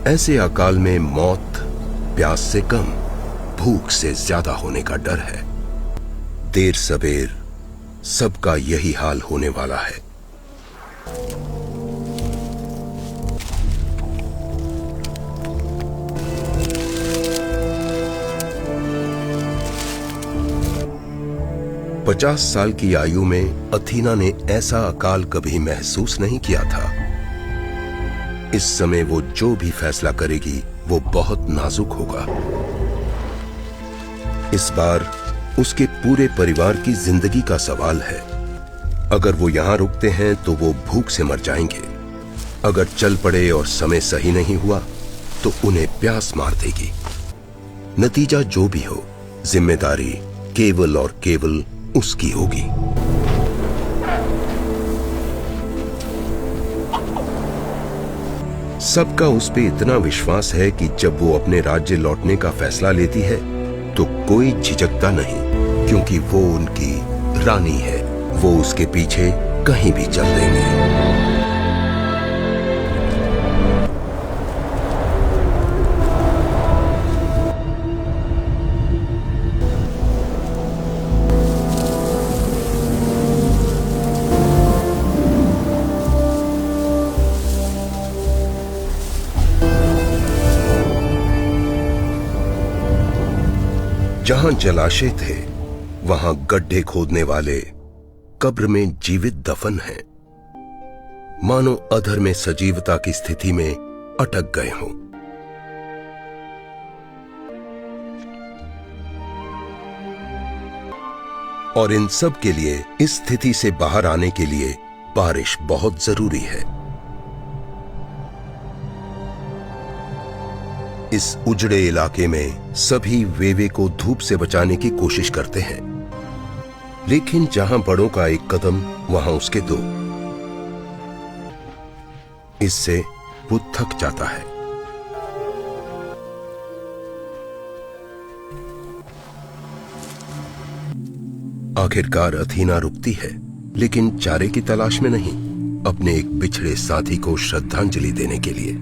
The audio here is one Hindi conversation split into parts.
ऐसे अकाल में मौत प्यास से कम, भूख से ज्यादा होने का डर है। देर सबेर सबका यही हाल होने वाला है। पचास साल की आयु में अथीना ने ऐसा अकाल कभी महसूस नहीं किया था। इस समय वो जो भी फैसला करेगी वो बहुत नाजुक होगा। इस बार उसके पूरे परिवार की जिंदगी का सवाल है। अगर वो यहां रुकते हैं तो वो भूख से मर जाएंगे। अगर चल पड़े और समय सही नहीं हुआ तो उन्हें प्यास मार देगी। नतीजा जो भी हो, जिम्मेदारी केवल और केवल उसकी होगी। सबका उस पे इतना विश्वास है कि जब वो अपने राज्य लौटने का फैसला लेती है तो कोई झिझकता नहीं, क्योंकि वो उनकी रानी है। वो उसके पीछे कहीं भी चल देंगे। जहां जलाशय थे वहां गड्ढे खोदने वाले कब्र में जीवित दफन हैं, मानो अधर में सजीवता की स्थिति में अटक गए हों। और इन सब के लिए, इस स्थिति से बाहर आने के लिए बारिश बहुत जरूरी है। इस उजड़े इलाके में सभी वेवे को धूप से बचाने की कोशिश करते हैं, लेकिन जहां बड़ों का एक कदम वहां उसके दो। इससे वो थक जाता है। आखिरकार अथीना रुकती है, लेकिन चारे की तलाश में नहीं, अपने एक बिछड़े साथी को श्रद्धांजलि देने के लिए।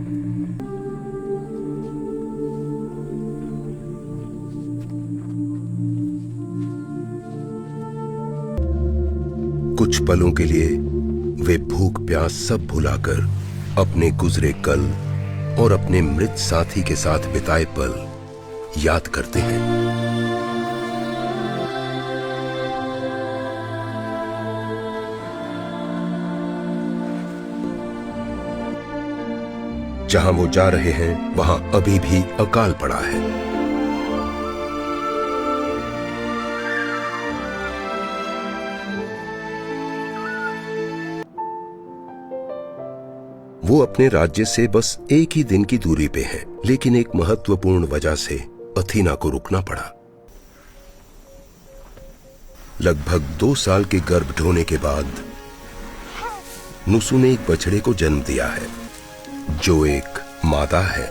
कुछ पलों के लिए वे भूख प्यास सब भुलाकर अपने गुजरे कल और अपने मृत साथी के साथ बिताए पल याद करते हैं। जहां वो जा रहे हैं वहां अभी भी अकाल पड़ा है। वो अपने राज्य से बस एक ही दिन की दूरी पे है, लेकिन एक महत्वपूर्ण वजह से अथीना को रुकना पड़ा। लगभग 2 साल के गर्भ ढोने के बाद नुसु ने एक बछड़े को जन्म दिया है, जो एक मादा है।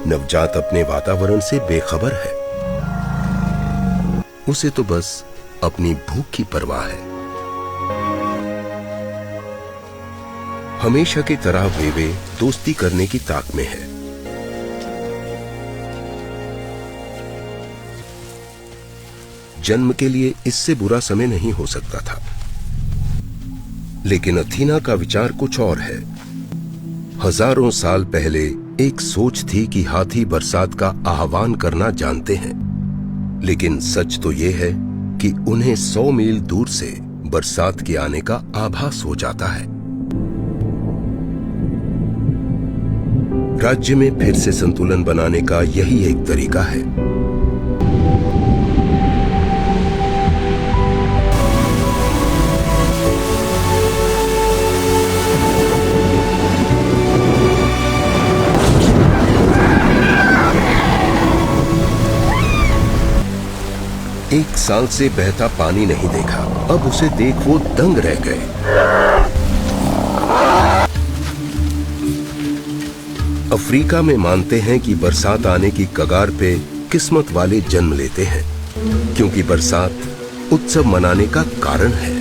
नवजात अपने वातावरण से बेखबर है। उसे तो बस अपनी भूख की परवाह है। हमेशा की तरह वेवे दोस्ती करने की ताक में है। जन्म के लिए इससे बुरा समय नहीं हो सकता था, लेकिन अथीना का विचार कुछ और है। हजारों साल पहले एक सोच थी कि हाथी बरसात का आह्वान करना जानते हैं, लेकिन सच तो यह है कि उन्हें 100 मील दूर से बरसात के आने का आभास हो जाता है। राज्य में फिर से संतुलन बनाने का यही एक तरीका है। एक साल से बहता पानी नहीं देखा, अब उसे देख वो दंग रह गए। अफ्रीका में मानते हैं कि बरसात आने की कगार पे किस्मत वाले जन्म लेते हैं, क्योंकि बरसात उत्सव मनाने का कारण है।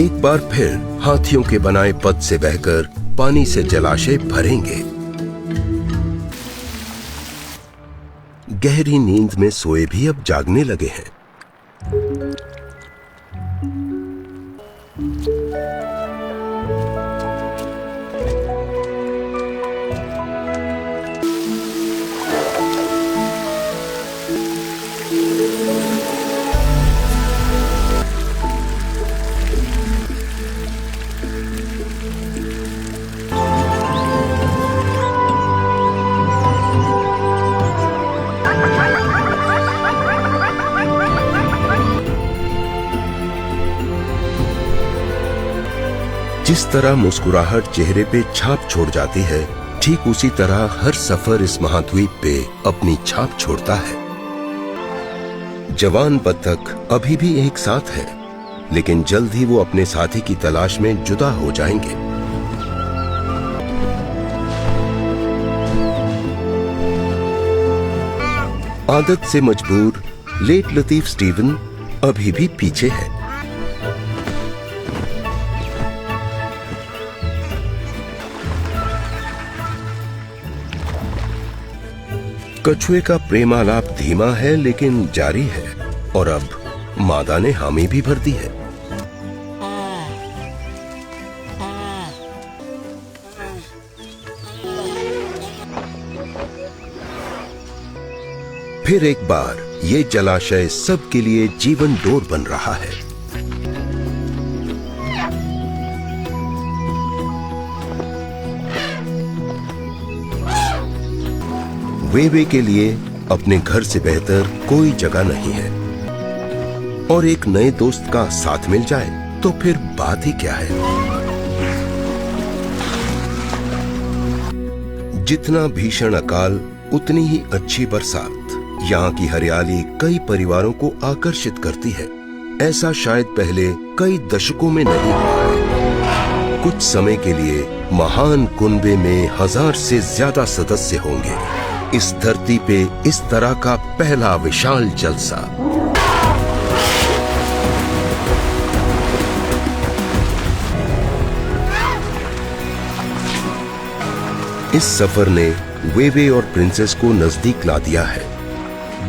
एक बार फिर हाथियों के बनाए पथ से बहकर पानी से जलाशय भरेंगे। गहरी नींद में सोए भी अब जागने लगे हैं। जिस तरह मुस्कुराहट चेहरे पे छाप छोड़ जाती है, ठीक उसी तरह हर सफर इस महाद्वीप पे अपनी छाप छोड़ता है। जवान बत्तख अभी भी एक साथ है, लेकिन जल्द ही वो अपने साथी की तलाश में जुदा हो जाएंगे। आदत से मजबूर लेट लतीफ स्टीवन अभी भी पीछे है। कछुए का प्रेमालाप धीमा है लेकिन जारी है, और अब मादा ने हामी भी भर दी है। फिर एक बार ये जलाशय सबके लिए जीवन डोर बन रहा है। वेवे के लिए अपने घर से बेहतर कोई जगह नहीं है, और एक नए दोस्त का साथ मिल जाए तो फिर बात ही क्या है। जितना भीषण अकाल उतनी ही अच्छी बरसात। यहाँ की हरियाली कई परिवारों को आकर्षित करती है। ऐसा शायद पहले कई दशकों में नहीं हुआ है। कुछ समय के लिए महान कुनबे में 1000 से ज्यादा सदस्य होंगे। इस धरती पे इस तरह का पहला विशाल जलसा। इस सफर ने वेवे और प्रिंसेस को नजदीक ला दिया है।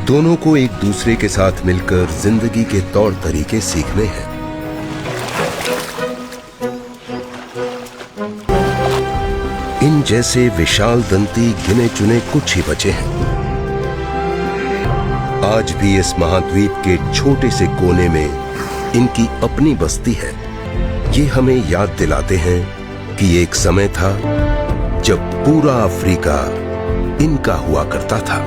दोनों को एक दूसरे के साथ मिलकर जिंदगी के तौर तरीके सीखने हैं। इन जैसे विशाल दंती गिने चुने कुछ ही बचे हैं। आज भी इस महाद्वीप के छोटे से कोने में इनकी अपनी बस्ती है। ये हमें याद दिलाते हैं कि एक समय था जब पूरा अफ्रीका इनका हुआ करता था।